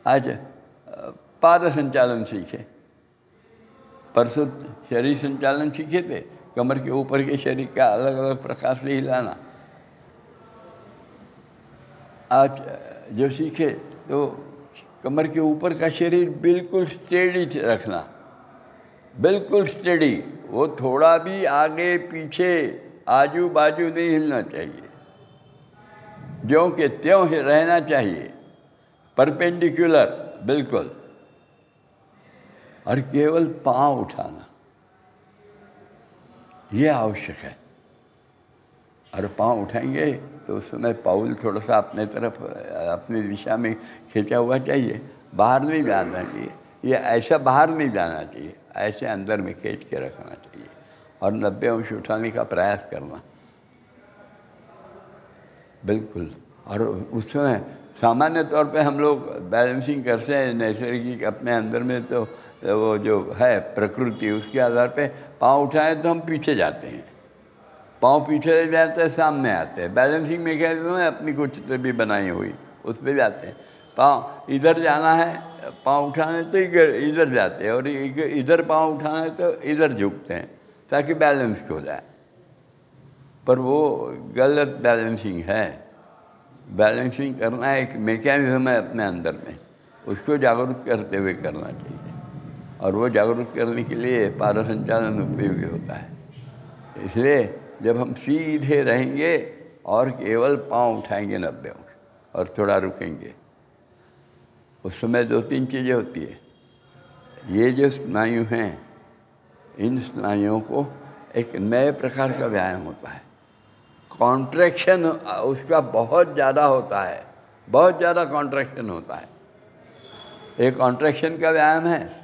आज पाद संचालन सीखे, परसों शरीर संचालन सीखे थे, कमर के ऊपर के शरीर का अलग अलग प्रकार से हिलाना। आज जो सीखे तो कमर के ऊपर का शरीर बिल्कुल स्टेडी रखना, बिल्कुल स्टेडी, वो थोड़ा भी आगे पीछे आजू बाजू नहीं हिलना चाहिए, ज्यों के त्यों ही रहना चाहिए, परपेंडिकुलर बिल्कुल। और केवल पांव उठाना, ये आवश्यक है। और पांव उठाएंगे तो उस समय पाउल थोड़ा सा अपने तरफ, अपनी दिशा में खींचा हुआ चाहिए, बाहर नहीं जाना चाहिए। ये ऐसा बाहर नहीं जाना चाहिए, ऐसे अंदर में खींच के रखना चाहिए और 90 अंश उठाने का प्रयास करना, बिल्कुल। और उस समय सामान्य तौर पे हम लोग बैलेंसिंग करते हैं नैसर्गिक अपने अंदर में, तो वो जो है प्रकृति, उसके आधार पे पाँव उठाएं तो हम पीछे जाते हैं, पाँव पीछे ले जाते हैं, सामने आते हैं। बैलेंसिंग मैकेनिज्म है अपनी कुछ चित्र भी बनाई हुई, उस पर जाते हैं। पाँव इधर जाना है, पाँव उठाने तो इधर जाते हैं, और इधर पाँव उठाना है तो इधर झुकते हैं ताकि बैलेंस हो जाए। पर वो गलत बैलेंसिंग है। बैलेंसिंग करना एक मैकेनिज्म है अपने अंदर में, उसको जागरूक करते हुए करना चाहिए। और वो जागरूक करने के लिए पाद संचालन उपयोगी होता है। इसलिए जब हम सीधे रहेंगे और केवल पाँव उठाएंगे 90 अंश और थोड़ा रुकेंगे, उस समय 2-3 चीज़ें होती है। ये जो स्नायु हैं, इन स्नायुओं को एक नए प्रकार का व्यायाम होता है। कॉन्ट्रैक्शन उसका बहुत ज़्यादा होता है, बहुत ज़्यादा कॉन्ट्रैक्शन होता है। एक कॉन्ट्रैक्शन का व्यायाम है।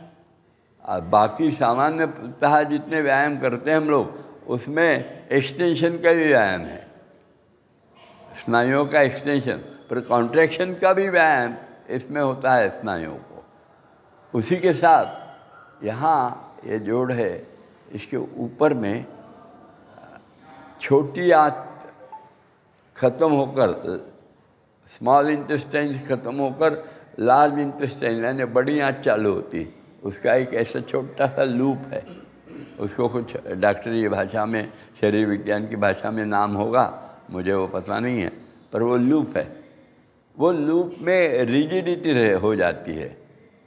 बाकी सामान्यतः जितने व्यायाम करते हैं हम लोग, उसमें एक्सटेंशन का भी व्यायाम है, स्नायुओं का एक्सटेंशन, पर कॉन्ट्रैक्शन का भी व्यायाम इसमें होता है स्नायुओं को। उसी के साथ यहाँ ये जोड़ है, इसके ऊपर में छोटी आंत खत्म होकर, स्मॉल इंटेस्टाइन खत्म होकर लार्ज इंटेस्टाइन यानी बड़ी आंत चालू होती, उसका एक ऐसा छोटा सा लूप है। उसको कुछ डॉक्टरी भाषा में, शरीर विज्ञान की भाषा में नाम होगा, मुझे वो पता नहीं है, पर वो लूप है। वो लूप में रिजिडिटी हो जाती है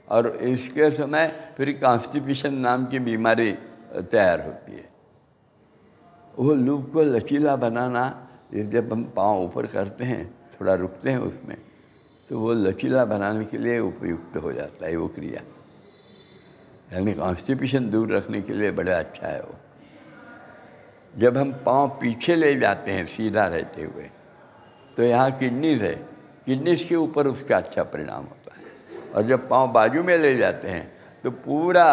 और इसके समय फिर कॉन्स्टिपेशन नाम की बीमारी तैयार होती है। वो लूप को लचीला बनाना, जब हम पाँव ऊपर करते हैं, थोड़ा रुकते हैं उसमें, तो वो लचीला बनाने के लिए उपयुक्त हो जाता है वो क्रिया। यानी कॉन्स्टिपेशन दूर रखने के लिए बड़ा अच्छा है वो। जब हम पाँव पीछे ले जाते हैं सीधा रहते हुए, तो यहाँ किडनीज है, किडनीज के ऊपर उसका अच्छा परिणाम होता है। और जब पाँव बाजू में ले जाते हैं तो पूरा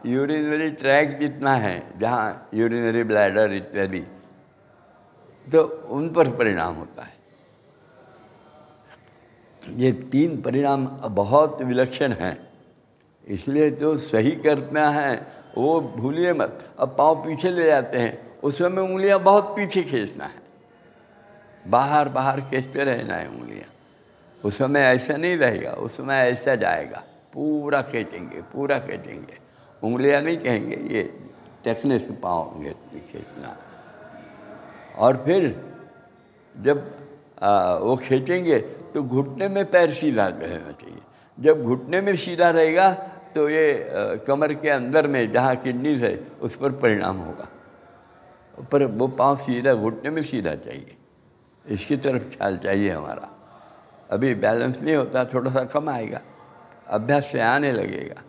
यूरिनरी ट्रैक जितना है, जहाँ यूरिनरी ब्लैडर इत्यादि, तो उन पर परिणाम होता है। ये 3 परिणाम बहुत विलक्षण हैं, इसलिए जो सही करना है वो भूलिए मत। अब पाँव पीछे ले जाते हैं, उस समय उंगलियां बहुत पीछे खींचना है, बाहर बाहर खींचते रहना है उंगलियां। उस समय ऐसा नहीं रहेगा, उस समय ऐसा जाएगा, पूरा खींचेंगे, पूरा खींचेंगे, उंगलियां नहीं कहेंगे, ये टेक्निक से पाँव खींचना। और फिर जब वो खींचेंगे तो घुटने में पैर सीधा रहना चाहिए। जब घुटने में सीधा रहेगा तो ये कमर के अंदर में जहाँ किडनीज है उस पर परिणाम होगा, पर वो पाँव सीधा, घुटने में सीधा चाहिए, इसकी तरफ ख्याल चाहिए हमारा। अभी बैलेंस नहीं होता, थोड़ा सा कम आएगा, अभ्यास से आने लगेगा।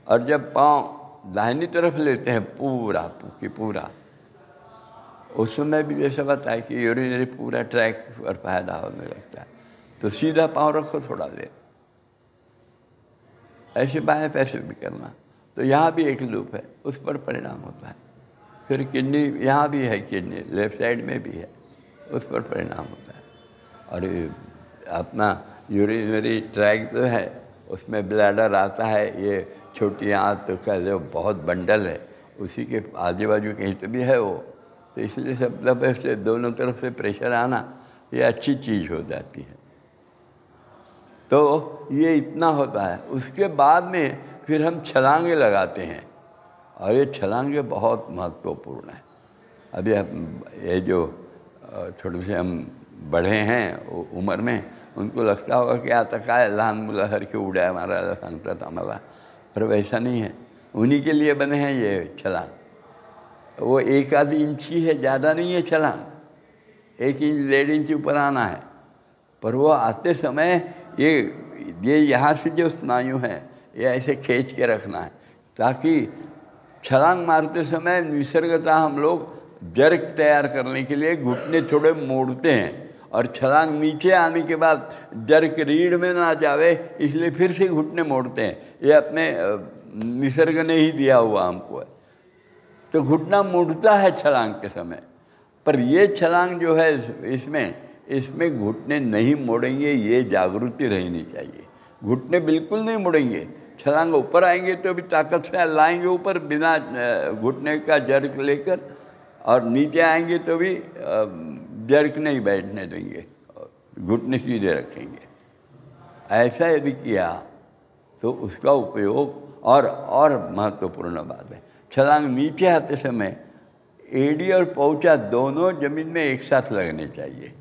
और जब पाँव दाहिनी तरफ लेते हैं पूरा कि पूरा, उस समय भी जैसा बताया है कि यूरिनरी पूरा ट्रैक पर फायदा होने लगता है। तो सीधा पाँव रखो, थोड़ा देर ऐसे बाएं पैसे भी करना, तो यहाँ भी एक लूप है, उस पर परिणाम होता है। फिर किडनी, यहाँ भी है किडनी, लेफ्ट साइड में भी है, उस पर परिणाम होता है। और अपना यूरिनरी ट्रैक जो है उसमें ब्लैडर आता है, ये छोटी आंत का जो बहुत बंडल है उसी के आजू बाजू कहीं तो भी है वो, तो इसलिए सब तरफ से, दोनों तरफ से प्रेशर आना, ये अच्छी चीज़ हो जाती है। तो ये इतना होता है। उसके बाद में फिर हम छलांगे लगाते हैं, और ये छलांगे बहुत महत्वपूर्ण है। अभी ये जो थोड़े से हम बड़े हैं उम्र में, उनको लगता होगा कि आता काय लहान मुलासारखे उड्या मारायला सांगतात आम्हाला, पर वैसा नहीं है। उन्हीं के लिए बने हैं ये छलांग। वो 1 आध इंची है, ज़्यादा नहीं है छलांग, 1 इंच 1.5 इंच ऊपर आना है। पर वो आते समय ये यहाँ से जो स्नायु है ये ऐसे खींच के रखना है, ताकि छलांग मारते समय निसर्गतः हम लोग जर्क तैयार करने के लिए घुटने थोड़े मोड़ते हैं, और छलांग नीचे आने के बाद जर्क रीढ़ में ना जावे इसलिए फिर से घुटने मोड़ते हैं। ये अपने निसर्ग ने ही दिया हुआ हमको है। तो घुटना मुड़ता है छलांग के समय, पर ये छलांग जो है इसमें घुटने नहीं मोड़ेंगे, ये जागृति रहनी चाहिए। घुटने बिल्कुल नहीं मुड़ेंगे, छलांग ऊपर आएंगे तो भी ताकत से लाएंगे ऊपर बिना घुटने का जर्क लेकर, और नीचे आएंगे तो भी जर्क नहीं बैठने देंगे, घुटने सीधे रखेंगे। ऐसा यदि किया तो उसका उपयोग, और महत्वपूर्ण बात है, छलांग नीचे आते समय एड़ी और पौचा दोनों जमीन में एक साथ लगने चाहिए।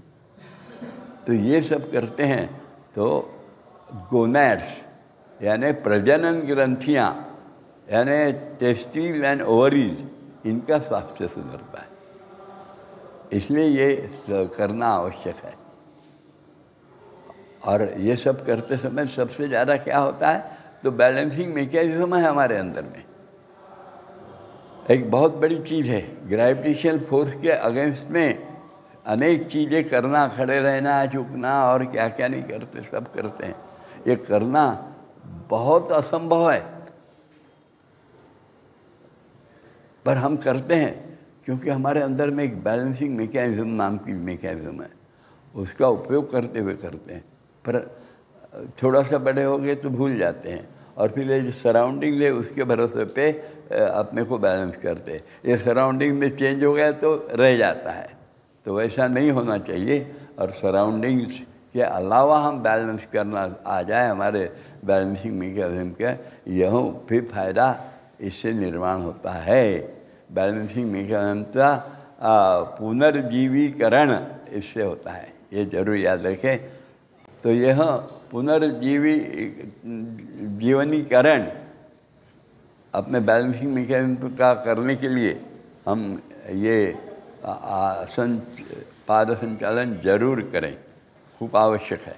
तो ये सब करते हैं तो गोनैड्स यानी प्रजनन ग्रंथियाँ यानी टेस्टिस एंड ओवरीज, इनका स्वास्थ्य सुधरता है। इसलिए ये करना आवश्यक है। और ये सब करते समय सबसे ज़्यादा क्या होता है, तो बैलेंसिंग मैकेनिज्म है हमारे अंदर में। एक बहुत बड़ी चीज़ है, ग्रेविटेशनल फोर्स के अगेंस्ट में अनेक चीज़ें करना, खड़े रहना, झुकना और क्या क्या नहीं करते, सब करते हैं। ये करना बहुत असंभव है, पर हम करते हैं क्योंकि हमारे अंदर में एक बैलेंसिंग मैकेनिज्म नाम की मैकेनिज्म है, उसका उपयोग करते हुए करते हैं। पर थोड़ा सा बड़े हो गए तो भूल जाते हैं, और फिर ये जो सराउंडिंग है उसके भरोसे पे अपने को बैलेंस करते हैं। ये सराउंडिंग में चेंज हो गया तो रह जाता है, तो वैसा नहीं होना चाहिए। और सराउंडिंग्स के अलावा हम बैलेंस करना आ जाए हमारे बैलेंसिंग मैकेनिज्म का, यह फिर फायदा इससे निर्माण होता है। बैलेंसिंग मैकेनिज्म का पुनर्जीवीकरण इससे होता है, ये जरूर याद रखें। तो यह जीवनीकरण अपने बैलेंसिंग मैकेनिज्म का करने के लिए हम ये आसन पाद संचालन जरूर करें, खूब आवश्यक है।